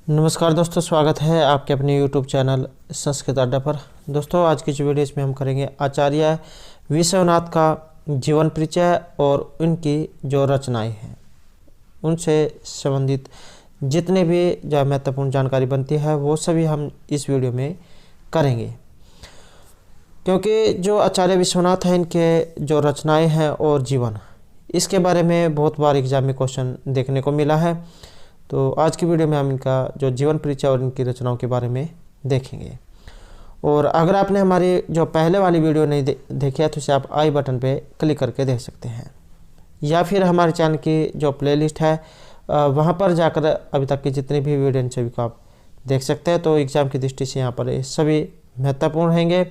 नमस्कार दोस्तों, स्वागत है आपके अपने YouTube चैनल संस्कृत अड्डा पर। दोस्तों, आज की जो वीडियो इसमें हम करेंगे आचार्य विश्वनाथ का जीवन परिचय और उनकी जो रचनाएं हैं उनसे संबंधित जितने भी जो महत्वपूर्ण जानकारी बनती है वो सभी हम इस वीडियो में करेंगे, क्योंकि जो आचार्य विश्वनाथ हैं इनके जो रचनाएं हैं और जीवन, इसके बारे में बहुत बार एग्जाम में क्वेश्चन देखने को मिला है। तो आज की वीडियो में हम इनका जो जीवन परिचय और इनकी रचनाओं के बारे में देखेंगे। और अगर आपने हमारी जो पहले वाली वीडियो नहीं देखी है तो इसे आप आई बटन पे क्लिक करके देख सकते हैं, या फिर हमारे चैनल की जो प्लेलिस्ट है वहाँ पर जाकर अभी तक की जितनी भी वीडियो सभी को आप देख सकते हैं। तो एग्ज़ाम की दृष्टि से यहाँ पर ये सभी महत्वपूर्ण रहेंगे।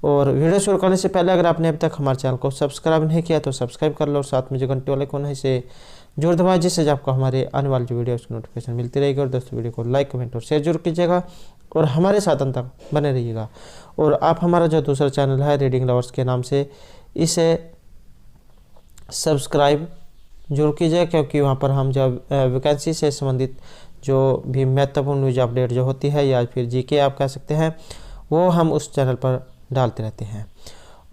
और वीडियो शुरू करने से पहले अगर आपने अभी तक हमारे चैनल को सब्सक्राइब नहीं किया तो सब्सक्राइब कर लो, और साथ में जो घंटे वाले कोन है इसे जोड़ दबाएं, जिससे आपको हमारे आने वाली जो वीडियो उसकी नोटिफिकेशन मिलती रहेगी। और दोस्तों, वीडियो को लाइक, कमेंट और शेयर जरूर कीजिएगा और हमारे साथ अंत तक बने रहिएगा। और आप हमारा जो दूसरा चैनल है रीडिंग लवर्स के नाम से, इसे सब्सक्राइब जरूर कीजिए, क्योंकि वहाँ पर हम जब वैकेंसी से संबंधित जो भी महत्वपूर्ण न्यूज अपडेट जो होती है या फिर जीके आप कह सकते हैं, वो हम उस चैनल पर डालते रहते हैं।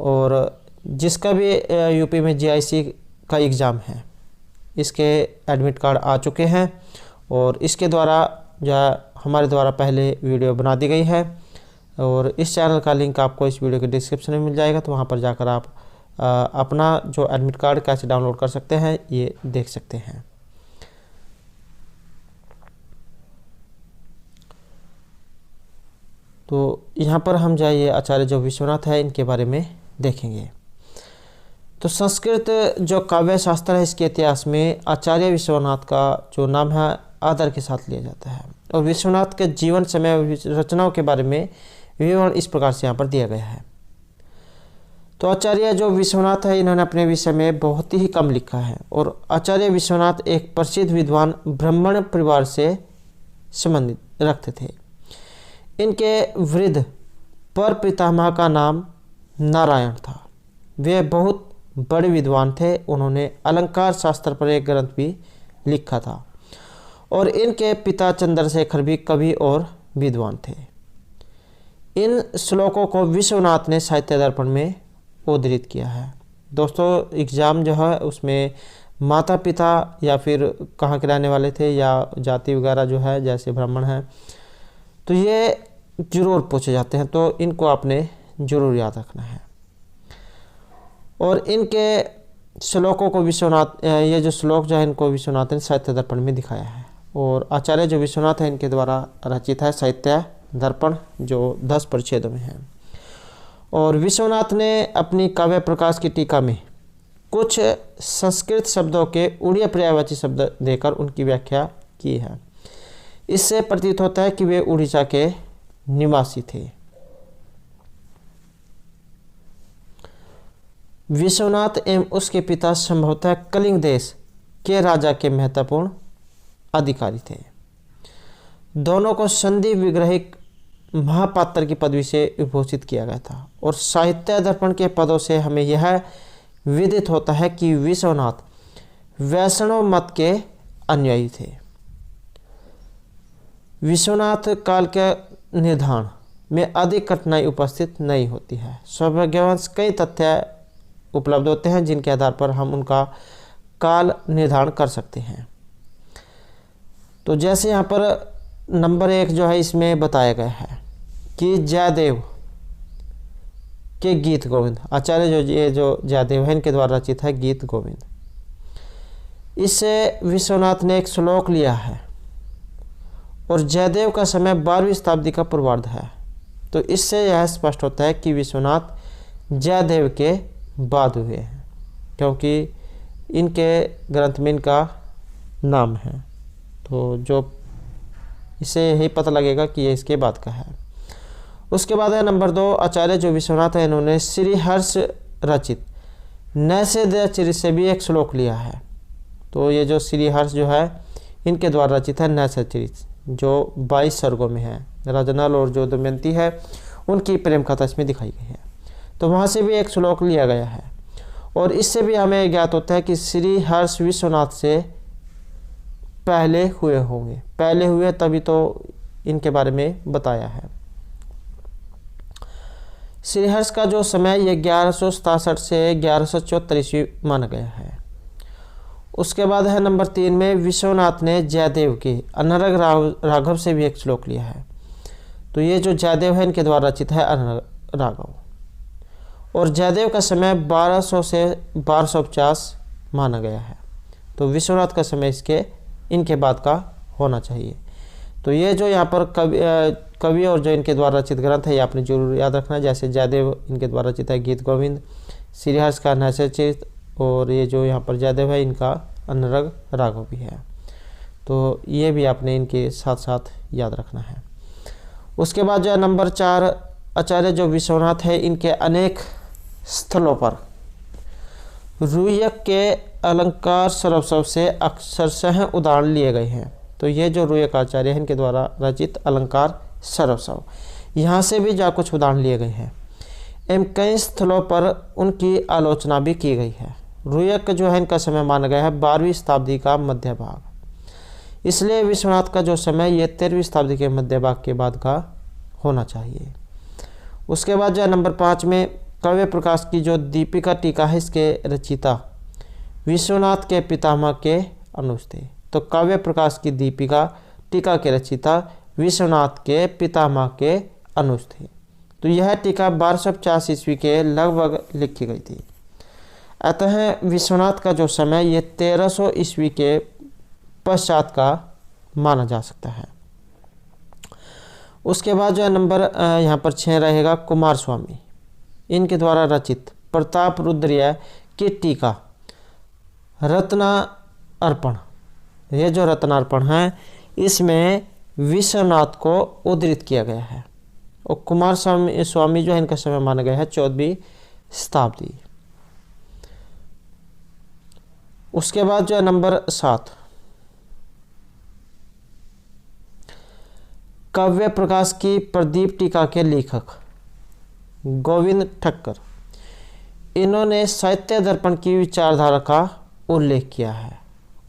और जिसका भी यूपी में जीआईसी का एग्ज़ाम है, इसके एडमिट कार्ड आ चुके हैं और इसके द्वारा जो हमारे द्वारा पहले वीडियो बना दी गई है। और इस चैनल का लिंक आपको इस वीडियो के डिस्क्रिप्शन में मिल जाएगा, तो वहाँ पर जाकर आप अपना जो एडमिट कार्ड कैसे डाउनलोड कर सकते हैं ये देख सकते हैं। तो यहाँ पर हम जाइए आचार्य जो विश्वनाथ है इनके बारे में देखेंगे। तो संस्कृत जो काव्य शास्त्र है, इसके इतिहास में आचार्य विश्वनाथ का जो नाम है आदर के साथ लिया जाता है। और विश्वनाथ के जीवन समय रचनाओं के बारे में विवरण इस प्रकार से यहाँ पर दिया गया है। तो आचार्य जो विश्वनाथ है इन्होंने अपने विषय में बहुत ही कम लिखा है। और आचार्य विश्वनाथ एक प्रसिद्ध विद्वान ब्राह्मण परिवार से संबंधित रखते थे। इनके वृद्ध पर पितामह का नाम नारायण था। वे बहुत बड़े विद्वान थे। उन्होंने अलंकार शास्त्र पर एक ग्रंथ भी लिखा था। और इनके पिता चंद्रशेखर भी कवि और विद्वान थे। इन श्लोकों को विश्वनाथ ने साहित्य दर्पण में उद्धृत किया है। दोस्तों, एग्ज़ाम जो है उसमें माता पिता या फिर कहाँ के रहने वाले थे या जाति वगैरह जो है जैसे ब्राह्मण है, तो ये जरूर पूछे जाते हैं, तो इनको आपने जरूर याद रखना है। और इनके श्लोकों को विश्वनाथ, ये जो श्लोक जो है इनको विश्वनाथ ने साहित्य दर्पण में दिखाया है। और आचार्य जो विश्वनाथ है इनके द्वारा रचित है साहित्य दर्पण, जो 10 परिच्छेदों में है। और विश्वनाथ ने अपनी काव्य प्रकाश की टीका में कुछ संस्कृत शब्दों के उड़िया पर्यायवाची शब्द देकर उनकी व्याख्या की है। इससे प्रतीत होता है कि वे उड़ीसा के निवासी थे। विश्वनाथ एवं उसके पिता संभवतः कलिंग देश के राजा के महत्वपूर्ण अधिकारी थे। दोनों को संधि विग्रहिक महापात्र की पदवी से विभूषित किया गया था। और साहित्य दर्पण के पदों से हमें यह विदित होता है कि विश्वनाथ वैष्णव मत के अनुयायी थे। विश्वनाथ काल के निर्धारण में अधिक कठिनाई उपस्थित नहीं होती है। सौभाग्यवंश कई तथ्य उपलब्ध होते हैं जिनके आधार पर हम उनका काल निर्धारण कर सकते हैं। तो जैसे यहाँ पर नंबर 1 जो है इसमें बताया गया है कि जयदेव के गीत गोविंद, आचार्य जो जयदेव है इनके द्वारा रचित है गीत गोविंद। इससे विश्वनाथ ने एक श्लोक लिया है। और जयदेव का समय 12वीं शताब्दी का पूर्वार्ध है। तो इससे यह स्पष्ट होता है कि विश्वनाथ जयदेव के बाद हुए हैं, क्योंकि इनके ग्रंथ में इनका नाम है। तो जो इससे यही पता लगेगा कि ये इसके बाद का है। उसके बाद है नंबर 2, आचार्य जो विश्वनाथ है इन्होंने श्रीहर्ष रचित नैषधीय से भी एक श्लोक लिया है। तो ये जो श्रीहर्ष जो है इनके द्वारा रचित है नैषधीय, जो 22 सर्गों में है। राजा नल और जो दमयंती है उनकी प्रेम कथा इसमें दिखाई गई है। तो वहाँ से भी एक श्लोक लिया गया है। और इससे भी हमें ज्ञात होता है कि श्री हर्ष विश्वनाथ से पहले हुए होंगे, पहले हुए तभी तो इनके बारे में बताया है। श्रीहर्ष का जो समय ये 1167 से 1174 ईस्वी माना गया है। उसके बाद है नंबर 3 में विश्वनाथ ने जयदेव के अनरग राघव से भी एक श्लोक लिया है। तो ये जो जयदेव है इनके द्वारा रचित है अनरग राघव, और जयदेव का समय 1200 से 1250 माना गया है। तो विश्वनाथ का समय इनके बाद का होना चाहिए। तो ये जो यहाँ पर कवि और जो इनके द्वारा रचित ग्रंथ है ये आपने जरूर याद रखना है। जैसे जयदेव इनके द्वारा रचित है गीत गोविंद, श्रीहर्ष का नैषधीय, और ये जो यहाँ पर जयदेव है इनका अनरग राघव भी है। तो ये भी आपने इनके साथ साथ याद रखना है। उसके बाद जो है नंबर 4 आचार्य जो विश्वनाथ है इनके अनेक स्थलों पर रुयक के अलंकार सरवस्व से अक्षरशः उदाहरण लिए गए हैं। तो ये जो रुयक आचार्य है इनके द्वारा रचित अलंकार सरवस्व, यहाँ से भी जा कुछ उदाहरण लिए गए हैं एवं कई स्थलों पर उनकी आलोचना भी की गई है। रुयक जो है इनका समय माना गया है 12वीं शताब्दी का मध्य भाग, इसलिए विश्वनाथ का जो समय ये 13वीं शताब्दी के मध्य भाग के बाद का होना चाहिए। उसके बाद जो है नंबर 5 में काव्य प्रकाश की जो दीपिका टीका है इसके रचिता विश्वनाथ के पितामह के अनुज थे। तो काव्य प्रकाश की दीपिका टीका के रचिता विश्वनाथ के पितामह के अनुज थे। तो यह टीका 1250 ईस्वी के लगभग लिखी गई थी। अतः विश्वनाथ का जो समय ये 1300 ईस्वी के पश्चात का माना जा सकता है। उसके बाद जो है नंबर यहाँ पर 6 रहेगा कुमार स्वामी, इनके द्वारा रचित प्रताप रुद्रीय की टीका रत्ना अर्पण। ये जो रत्नार्पण है इसमें विश्वनाथ को उद्धृत किया गया है, और कुमार स्वामी जो है इनका समय माना गया है 14वीं शताब्दी। उसके बाद जो है नंबर 7 काव्य प्रकाश की प्रदीप टीका के लेखक गोविंद ठक्कर, इन्होंने साहित्य दर्पण की विचारधारा का उल्लेख किया है,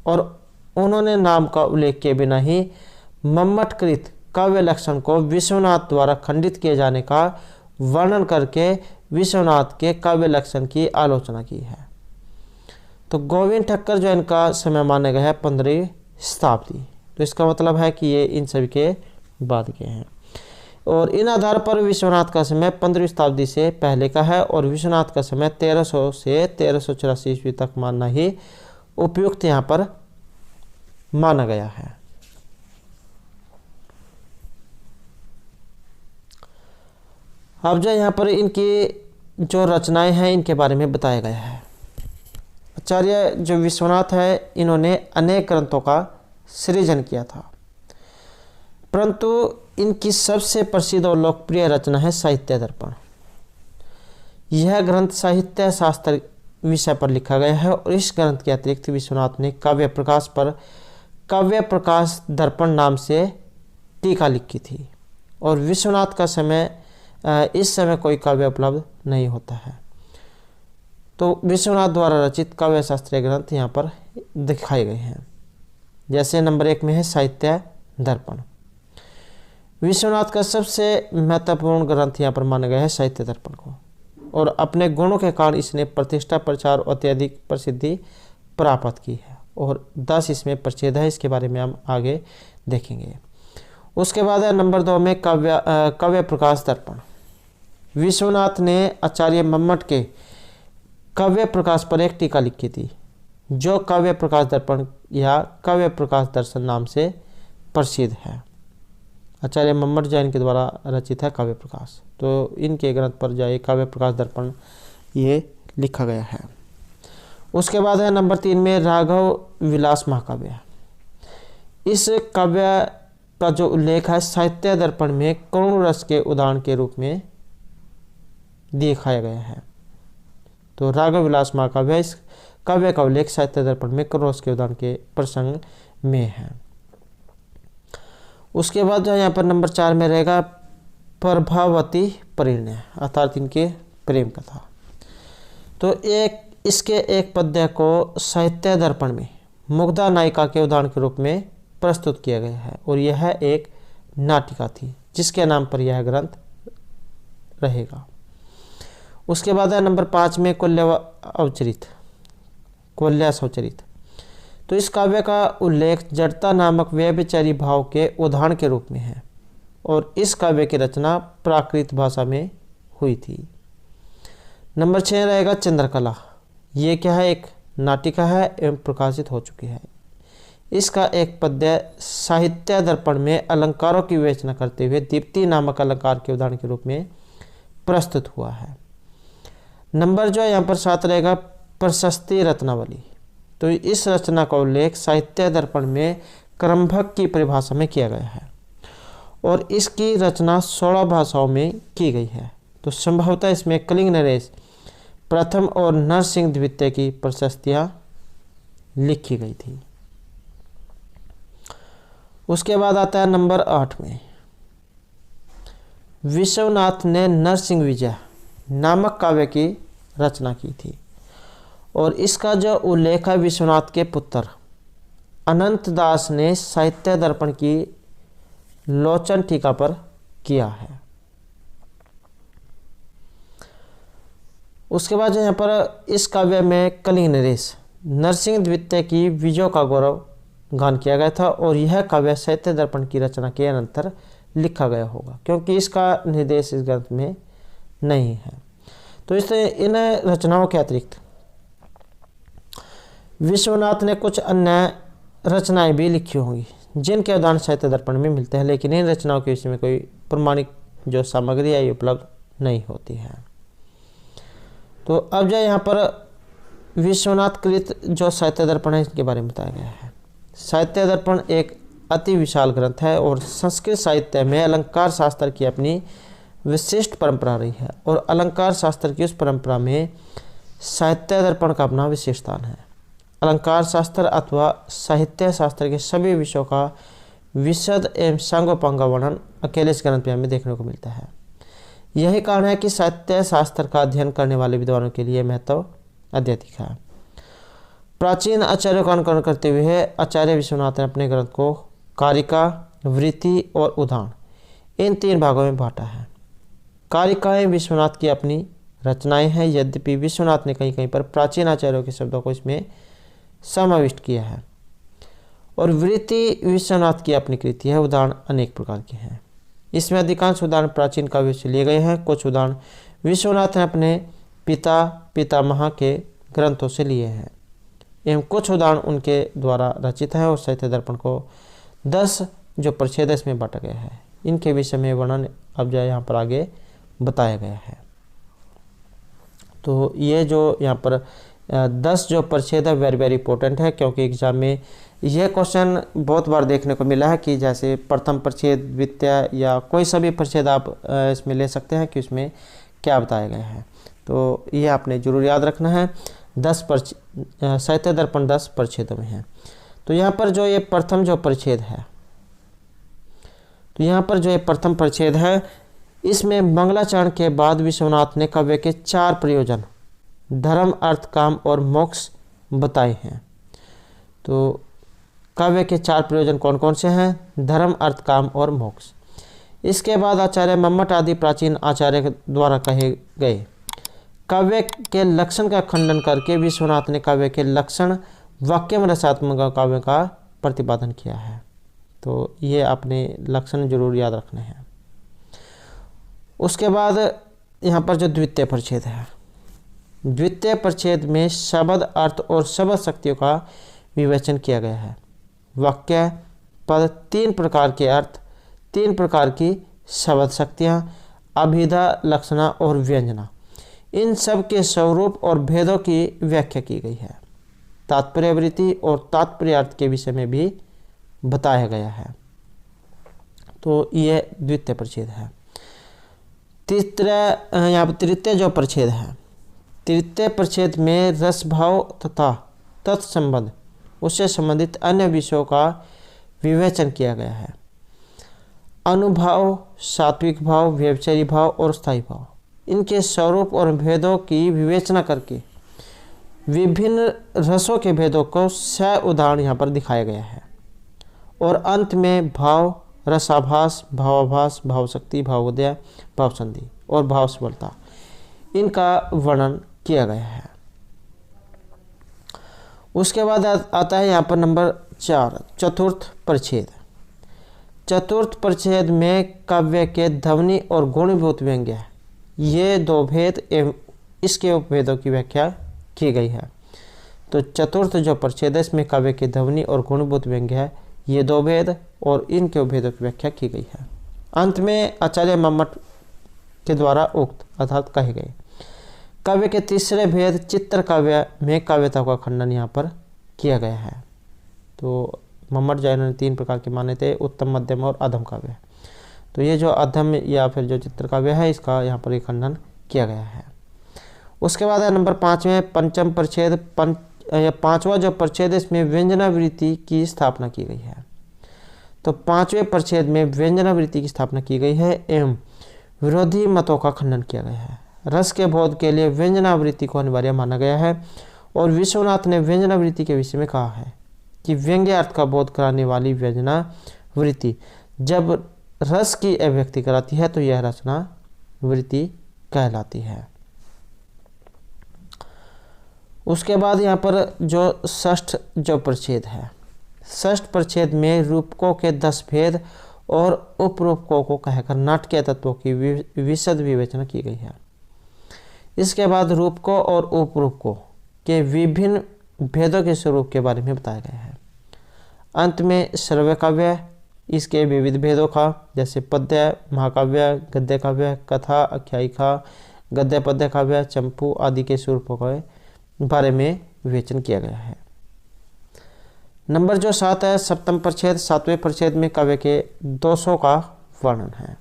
और उन्होंने नाम का उल्लेख किए बिना ही मम्मटकृत काव्य लक्षण को विश्वनाथ द्वारा खंडित किए जाने का वर्णन करके विश्वनाथ के काव्य लक्षण की आलोचना की है। तो गोविंद ठक्कर जो इनका समय माना गया है 15वीं शताब्दी। तो इसका मतलब है कि ये इन सभी के बाद के हैं, और इन आधार पर विश्वनाथ का समय 15वीं शताब्दी से पहले का है, और विश्वनाथ का समय 1300 से 1384 ईस्वी तक मानना ही उपयुक्त यहाँ पर माना गया है। अब जो यहाँ पर इनकी जो रचनाएं हैं इनके बारे में बताया गया है। आचार्य जो विश्वनाथ है इन्होंने अनेक ग्रंथों का सृजन किया था, परंतु इनकी सबसे प्रसिद्ध और लोकप्रिय रचना है साहित्य दर्पण। यह ग्रंथ साहित्य शास्त्र विषय पर लिखा गया है, और इस ग्रंथ के अतिरिक्त विश्वनाथ ने काव्य प्रकाश पर काव्य प्रकाश दर्पण नाम से टीका लिखी थी। और विश्वनाथ का समय इस समय कोई काव्य उपलब्ध नहीं होता है। तो विश्वनाथ द्वारा रचित काव्य शास्त्रीय ग्रंथ यहाँ पर दिखाए गए हैं। जैसे नंबर 1 में है साहित्य दर्पण। विश्वनाथ का सबसे महत्वपूर्ण ग्रंथ यहाँ पर माना गया है साहित्य दर्पण को, और अपने गुणों के कारण इसने प्रतिष्ठा प्रचार और अत्यधिक प्रसिद्धि प्राप्त की है, और 10 इसमें परिच्छेद है, इसके बारे में हम आगे देखेंगे। उसके बाद है नंबर 2 में काव्य प्रकाश दर्पण। विश्वनाथ ने आचार्य मम्मट के काव्य प्रकाश पर एक टीका लिखी थी, जो काव्य प्रकाश दर्पण या काव्य प्रकाश दर्शन नाम से प्रसिद्ध है। आचार्य मम्मट जैन के द्वारा रचित है काव्य प्रकाश। तो इनके ग्रंथ पर जाए काव्य प्रकाश दर्पण ये लिखा गया है। उसके बाद है नंबर 3 में राघव विलास महाकाव्य। इस काव्य का जो उल्लेख है साहित्य दर्पण में करुण रस के उदाहरण के रूप में दिखाया गया है। तो राघव विलास महाकाव्य इस काव्य का उल्लेख साहित्य दर्पण में करुण रस के उदाहरण के प्रसंग में है। उसके बाद जो यहाँ पर नंबर 4 में रहेगा प्रभावती परिणय, अर्थात इनके प्रेम कथा। तो इसके एक पद्य को साहित्य दर्पण में मुग्धा नायिका के उदाहरण के रूप में प्रस्तुत किया गया है और यह एक नाटिका थी जिसके नाम पर यह ग्रंथ रहेगा। उसके बाद है नंबर 5 में कुल्यासवचरित। तो इस काव्य का उल्लेख जड़ता नामक व्यभिचारी भाव के उदाहरण के रूप में है और इस काव्य की रचना प्राकृत भाषा में हुई थी। नंबर 6 रहेगा चंद्रकला। ये क्या है, एक नाटिका है एवं प्रकाशित हो चुकी है। इसका एक पद्य साहित्य दर्पण में अलंकारों की विवेचना करते हुए दीप्ति नामक अलंकार के उदाहरण के रूप में प्रस्तुत हुआ है। नंबर जो यहाँ पर 7 रहेगा प्रशस्ति रत्नावली। तो इस रचना का उल्लेख साहित्य दर्पण में क्रमभग की परिभाषा में किया गया है और इसकी रचना 16 भाषाओं में की गई है। तो संभवतः इसमें कलिंग नरेश प्रथम और नरसिंह द्वितीय की प्रशस्तियां लिखी गई थी। उसके बाद आता है नंबर 8 में विश्वनाथ ने नरसिंह विजय नामक काव्य की रचना की थी और इसका जो उल्लेख है विश्वनाथ के पुत्र अनंत दास ने साहित्य दर्पण की लोचन टीका पर किया है। उसके बाद यहाँ पर इस काव्य में कलिंग नरेश नरसिंह द्वितीय की विजय का गौरव गान किया गया था और यह काव्य साहित्य दर्पण की रचना के अनंतर लिखा गया होगा क्योंकि इसका निर्देश इस ग्रंथ में नहीं है। तो इससे इन रचनाओं के अतिरिक्त विश्वनाथ ने कुछ अन्य रचनाएं भी लिखी होंगी जिनके उदाहरण साहित्य दर्पण में मिलते हैं, लेकिन इन रचनाओं के विषय में कोई प्रमाणिक जो सामग्री है उपलब्ध नहीं होती है। तो अब जो यहाँ पर विश्वनाथ कृत जो साहित्य दर्पण है इसके बारे में बताया गया है। साहित्य दर्पण एक अति विशाल ग्रंथ है और संस्कृत साहित्य में अलंकार शास्त्र की अपनी विशिष्ट परंपरा रही है और अलंकार शास्त्र की उस परंपरा में साहित्य दर्पण का अपना विशेष स्थान है। अलंकार शास्त्र अथवा साहित्य शास्त्र के सभी विषयों का विशद एवं सांगोपांग वर्णन अकेले इस ग्रंथ में हमें देखने को मिलता है। यही कारण है कि साहित्य शास्त्र का अध्ययन करने वाले विद्वानों के लिए महत्व अत्यधिक है। प्राचीन आचार्यों का अनुकरण करते हुए आचार्य विश्वनाथ ने अपने ग्रंथ को कारिका, वृत्ति और उदाहरण इन 3 भागों में बांटा है। कारिकाएं विश्वनाथ की अपनी रचनाएं हैं, यद्यपि विश्वनाथ ने कहीं कहीं पर प्राचीन आचार्यों के शब्दों को इसमें समाविष्ट किया है और वृत्ति विश्वनाथ की अपनी कृति है। उदाहरण अनेक प्रकार के हैं। इसमें अधिकांश उदाहरण प्राचीन काव्यों से लिए गए हैं। कुछ उदाहरण विश्वनाथ ने अपने पिता पितामह के ग्रंथों से लिए हैं एवं कुछ उदाहरण उनके द्वारा रचित हैं और साहित्य दर्पण को 10 जो परिच्छेद इसमें बांटा गया है। इनके विषय में वर्णन अब जो यहाँ पर आगे बताया गया है। तो ये जो यहाँ पर 10 जो परिच्छेद है वेरी वेरी इंपॉर्टेंट है क्योंकि एग्जाम में यह क्वेश्चन बहुत बार देखने को मिला है कि जैसे प्रथम परिच्छेद, द्वितीय या कोई सभी परिच्छेद आप इसमें ले सकते हैं कि उसमें क्या बताया गया है। तो ये आपने जरूर याद रखना है। 10 साहित्य दर्पण 10 परिच्छेदों में है। तो यहाँ पर जो ये प्रथम जो परिच्छेद है, तो यहाँ पर जो ये प्रथम परिच्छेद है इसमें मंगलाचरण के बाद विश्वनाथ ने काव्य के 4 प्रयोजन धर्म, अर्थ, काम और मोक्ष बताए हैं। तो काव्य के 4 प्रयोजन कौन कौन से हैं? धर्म, अर्थ, काम और मोक्ष। इसके बाद आचार्य मम्मट आदि प्राचीन आचार्य द्वारा कहे गए काव्य के लक्षण का खंडन करके विश्वनाथ ने काव्य के लक्षण वाक्यम रसात्मक काव्य का प्रतिपादन किया है। तो ये आपने लक्षण जरूर याद रखने हैं। उसके बाद यहाँ पर जो द्वितीय परिच्छेद है, द्वितीय परिच्छेद में शब्द, अर्थ और शब्द शक्तियों का विवेचन किया गया है। वाक्य, पद, 3 प्रकार के अर्थ, 3 प्रकार की शब्द शक्तियाँ, अभिधा, लक्षणा और व्यंजना, इन सब के स्वरूप और भेदों की व्याख्या की गई है। तात्पर्यवृत्ति और तात्पर्य अर्थ के विषय में भी बताया गया है। तो ये द्वितीय परिच्छेद है। यहाँ पर तृतीय जो परिच्छेद है, तृतीय परिच्छेद में रस भाव तथा तत्संबंध उससे संबंधित अन्य विषयों का विवेचन किया गया है। अनुभाव, सात्विक भाव, व्यभिचारी भाव और स्थायी भाव, इनके स्वरूप और भेदों की विवेचना करके विभिन्न रसों के भेदों को 6 उदाहरण यहाँ पर दिखाया गया है। और अंत में भाव, रसाभास, भावाभास, भावशक्ति, भावोदय, भावसंधि और भावस्वरता, इनका वर्णन किया गया है। उसके बाद आता है यहाँ पर नंबर 4, चतुर्थ परिच्छेद। चतुर्थ परिच्छेद में काव्य के ध्वनि और गुणीभूत व्यंग्य, ये 2 भेद एवं इसके उपभेदों की व्याख्या की गई है। तो चतुर्थ जो परिच्छेद है इसमें काव्य के ध्वनि और गुणीभूत व्यंग्य है, ये 2 भेद और इनके उपभेदों की व्याख्या की गई है। अंत में आचार्य मम्मट के द्वारा उक्त अर्थात कहे गए। काव्य के तीसरे भेद चित्र काव्य में काव्यता का खंडन यहाँ पर किया गया है। तो मम्मट जैन ने 3 प्रकार के माने थे, उत्तम, मध्यम और अधम काव्य। तो ये जो अधम या फिर जो चित्र काव्य है इसका यहाँ पर खंडन किया गया है। उसके बाद है नंबर 5 में पंचम परिच्छेद। पांचवा जो परिच्छेद है इसमें व्यंजनावृत्ति की स्थापना की गई है। तो 5वें परिच्छेद में व्यंजनावृत्ति की स्थापना की गई है एवं विरोधी मतों का खंडन किया गया है। रस के बोध के लिए व्यंजनावृत्ति को अनिवार्य माना गया है और विश्वनाथ ने व्यंजनावृत्ति के विषय में कहा है कि व्यंग्य अर्थ का बोध कराने वाली व्यंजनावृत्ति जब रस की अभिव्यक्ति कराती है तो यह रचना वृत्ति कहलाती है। उसके बाद यहाँ पर जो षष्ठ जो परिच्छेद है, षष्ठ परिच्छेद में रूपकों के 10 भेद और उपरूपकों को कहकर नाटकीय तत्वों की विशद विवेचना की गई है। इसके बाद रूपकों और उपरूपकों के विभिन्न भेदों के स्वरूप के बारे में बताया गया है। अंत में श्रव्य काव्य, इसके विविध भेदों का जैसे पद्य, महाकाव्य, गद्य काव्य, कथा, आख्यायिका, गद्य पद्य काव्य, चंपू आदि के स्वरूपों के बारे में विवेचन किया गया है। नंबर जो 7 है सप्तम परिच्छेद। 7वें परिच्छेद में काव्य के दोषों का वर्णन है।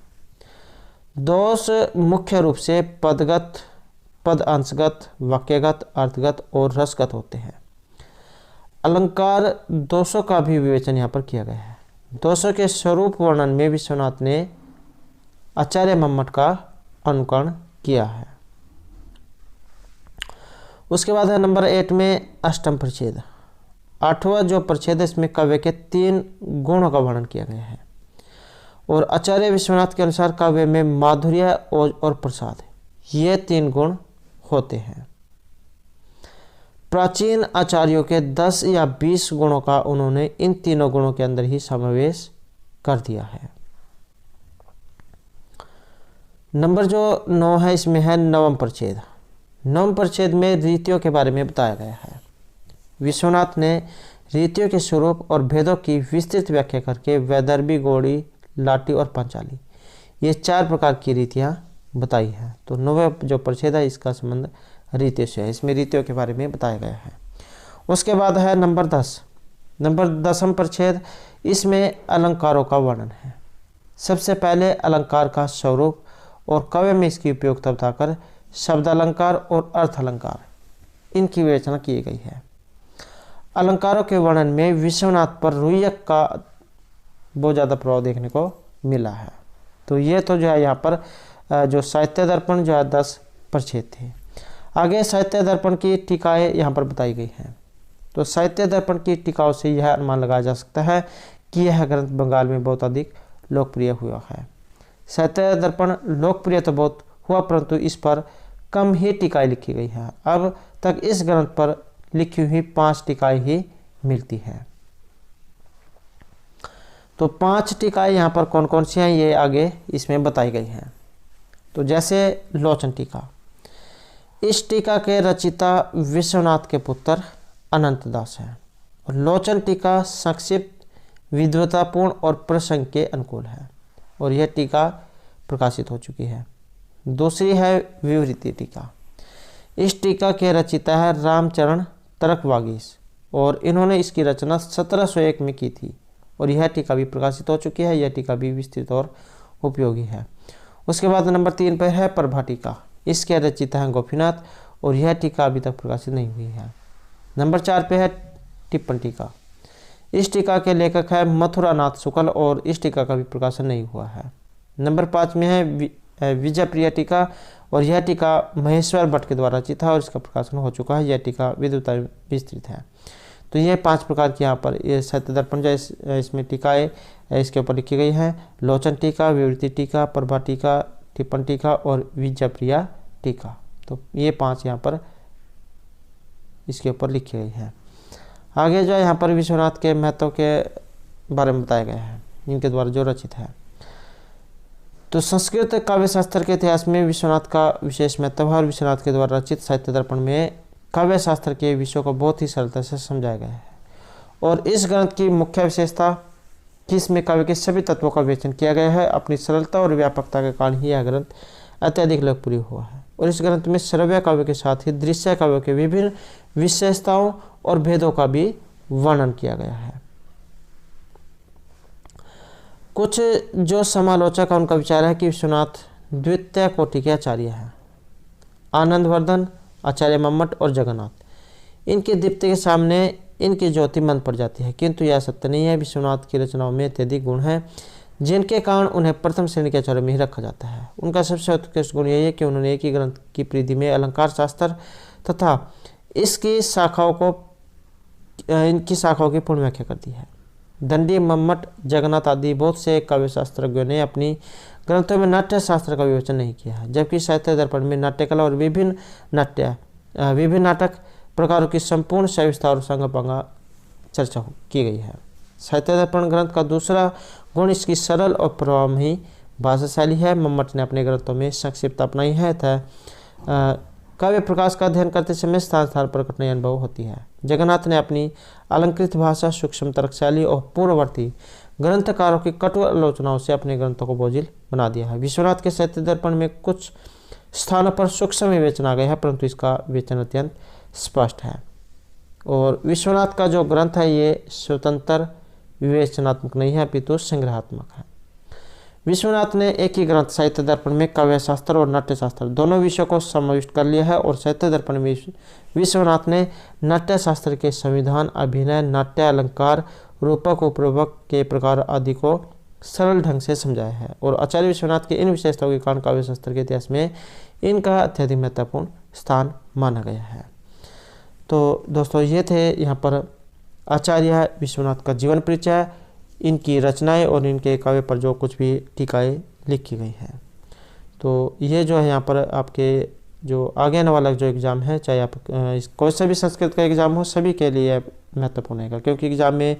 दोष मुख्य रूप से पदगत, पद अंशगत, वाक्यगत, अर्थगत और रसगत होते हैं। अलंकार दोषों का भी विवेचन यहाँ पर किया गया है। दोषों के स्वरूप वर्णन में विश्वनाथ ने आचार्य मम्मट का अनुकरण किया है। उसके बाद है नंबर 8 में अष्टम परिच्छेद। 8वां जो परिच्छेद है इसमें काव्य के 3 गुणों का वर्णन किया गया है और आचार्य विश्वनाथ के अनुसार काव्य में माधुर्य, ओज और प्रसाद, ये 3 गुण होते हैं। प्राचीन आचार्यों के 10 या 20 गुणों का उन्होंने इन तीनों गुणों के अंदर ही समावेश कर दिया है। नंबर जो 9 है इसमें है नवम परिच्छेद। नवम परिच्छेद में रीतियों के बारे में बताया गया है। विश्वनाथ ने रीतियों के स्वरूप और भेदों की विस्तृत व्याख्या करके वैदर्भी, गौड़ी, लाटी और पांचाली, ये 4 प्रकार की रीतियां बताई हैं। तो 9वां जो परिच्छेद है इसका संबंध रीतियों से है, इसमें रीतियों के बारे में बताया गया है। उसके बाद है नंबर 10। नंबर 10वां परिच्छेद, इसमें अलंकारों का वर्णन है। सबसे पहले अलंकार का स्वरूप और काव्य में इसकी उपयोगिता बताकर शब्द अलंकार और अर्थ अलंकार, इनकी विवेचना की गई है। अलंकारों के वर्णन में विश्वनाथ पर रुय्यक का बहुत ज़्यादा प्रभाव देखने को मिला है। तो ये तो जो है यहाँ पर जो साहित्य दर्पण जो है 10 परिच्छेद थे। आगे साहित्य दर्पण की टीकाएँ यहाँ पर बताई गई हैं। तो साहित्य दर्पण की टीकाओं से यह अनुमान लगाया जा सकता है कि यह ग्रंथ बंगाल में बहुत अधिक लोकप्रिय हुआ है। साहित्य दर्पण लोकप्रिय तो बहुत हुआ परंतु इस पर कम ही टीकाएँ लिखी गई है। अब तक इस ग्रंथ पर लिखी हुई 5 टीकाएँ ही मिलती हैं। तो 5 टीकाएँ यहाँ पर कौन कौन सी हैं ये आगे इसमें बताई गई हैं। तो जैसे लोचन टीका, इस टीका के रचिता विश्वनाथ के पुत्र अनंत दास हैं और लोचन टीका संक्षिप्त, विद्वतापूर्ण और प्रसंग के अनुकूल है और यह टीका प्रकाशित हो चुकी है। दूसरी है विवृति टीका। इस टीका के रचिता है रामचरण तरकवागीस और इन्होंने इसकी रचना 1701 में की थी और यह टीका भी प्रकाशित हो चुकी है। यह टीका भी विस्तृत और उपयोगी है। उसके बाद नंबर 3 पर है प्रभा टीका। इसके रचिता है गोपीनाथ और यह टीका अभी तक प्रकाशित नहीं हुई है। नंबर 4 पे है टिप्पण टीका। इस टीका के लेखक है मथुरानाथ शुक्ल और इस टीका का भी प्रकाशन नहीं हुआ है। नंबर 5 में है विजयप्रिय टीका और यह टीका महेश्वर भट्ट के द्वारा रचित है और इसका प्रकाशन हो चुका है। यह टीका विद्वता विस्तृत है। तो ये 5 प्रकार की यहाँ पर ये साहित्य दर्पण जो इसमें टीकाएँ इसके ऊपर लिखी गई हैं। लोचन टीका, विवृति टीका, प्रभा टीका, टिप्पण टीका और विजयप्रिया टीका। तो ये 5 यहाँ पर इसके ऊपर लिखी गई है। आगे जो है यहाँ पर विश्वनाथ के महत्व के बारे में बताया गया है, इनके द्वारा जो रचित है। तो संस्कृत काव्य शास्त्र के इतिहास में विश्वनाथ का विशेष महत्व है और विश्वनाथ के द्वारा रचित साहित्य दर्पण में काव्य शास्त्र के विषयों को बहुत ही सरलता से समझाया गया है। और इस ग्रंथ की मुख्य विशेषता कि इसमें काव्य के सभी तत्वों का विवेचन किया गया है। अपनी सरलता और व्यापकता के कारण ही यह ग्रंथ अत्यधिक लोकप्रिय हुआ है। और इस ग्रंथ में श्रव्य काव्य के साथ ही दृश्य काव्य के विभिन्न विशेषताओं और भेदों का भी वर्णन किया गया है। कुछ जो समालोचक है उनका विचार है कि विश्वनाथ द्वितीय कोटि के आचार्य हैं। आनंदवर्धन, आचार्य मम्मट और जगन्नाथ इनके दीप्ति के सामने इनकी ज्योति मंद पड़ जाती है, किंतु यह सत्य नहीं है। विश्वनाथ की रचनाओं में अत्यधिक गुण हैं जिनके कारण उन्हें प्रथम श्रेणी के आचार्यों में ही रखा जाता है। उनका सबसे उत्कृष्ट गुण यही है कि उन्होंने एक ही ग्रंथ की परिधि में अलंकार शास्त्र तथा इनकी शाखाओं की पूर्ण व्याख्या कर दी है। दंडी, मम्मट, जगन्नाथ आदि बहुत से काव्य शास्त्रज्ञों ने अपनी ग्रंथों में नाट्य शास्त्र का विवेचन नहीं किया है, जबकि साहित्य दर्पण में नाट्यकला और विभिन्न नाटक प्रकारों की संपूर्ण सविस्ता और संगपांगा चर्चा की गई है। साहित्य दर्पण ग्रंथ का दूसरा गुण इसकी सरल और प्रभावमयी भाषा शैली है। मम्मट ने अपने ग्रंथों में संक्षिप्त अपनाई है तथा काव्य प्रकाश का अध्ययन करते समय स्थान स्थान पर कठिनाई अनुभव होती है। जगन्नाथ ने अपनी अलंकृत भाषा, सूक्ष्म तर्कशैली और पूर्ववर्ती ग्रंथकारों की कटु आलोचनाओं से अपने ग्रंथों को बोझिल बना दिया है। विश्वनाथ के साहित्य दर्पण में कुछ स्थानों पर सूक्ष्म विवेचन आ गया है, परंतु इसका विवेचन अत्यंत स्पष्ट है। और विश्वनाथ का जो ग्रंथ है ये स्वतंत्र विवेचनात्मक नहीं है, अपितु संग्रहात्मक है। विश्वनाथ ने एक ही ग्रंथ साहित्य दर्पण में काव्य शास्त्र और नाट्य शास्त्र दोनों विषयों को समाविष्ट कर लिया है। और साहित्य दर्पण में विश्वनाथ ने नाट्य शास्त्र के संविधान, अभिनय, नाट्य, अलंकार, रूपक, उपरूपक के प्रकार आदि को सरल ढंग से समझाया है। और आचार्य विश्वनाथ के इन विशेषताओं के कारण काव्य शास्त्र के इतिहास में इनका अत्यधिक महत्वपूर्ण स्थान माना गया है। तो दोस्तों ये थे यहाँ पर आचार्य विश्वनाथ का जीवन परिचय, इनकी रचनाएं और इनके काव्य पर जो कुछ भी टीकाएँ लिखी गई हैं। तो ये जो है यहाँ पर आपके जो आगे आने वाला जो एग्ज़ाम है, चाहे आप कोई सा भी संस्कृत का एग्ज़ाम हो, सभी के लिए महत्वपूर्ण है, क्योंकि एग्ज़ाम में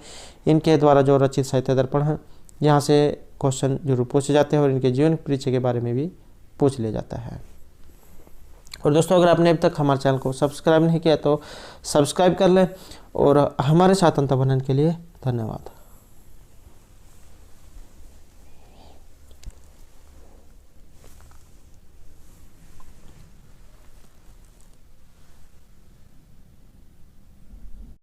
इनके द्वारा जो रचित साहित्य दर्पण है यहाँ से क्वेश्चन जरूर पूछे जाते हैं और इनके जीवन परिचय के बारे में भी पूछ लिया जाता है। और दोस्तों अगर आपने अभी तक हमारे चैनल को सब्सक्राइब नहीं किया तो सब्सक्राइब कर लें और हमारे साथ अंत बनने के लिए धन्यवाद।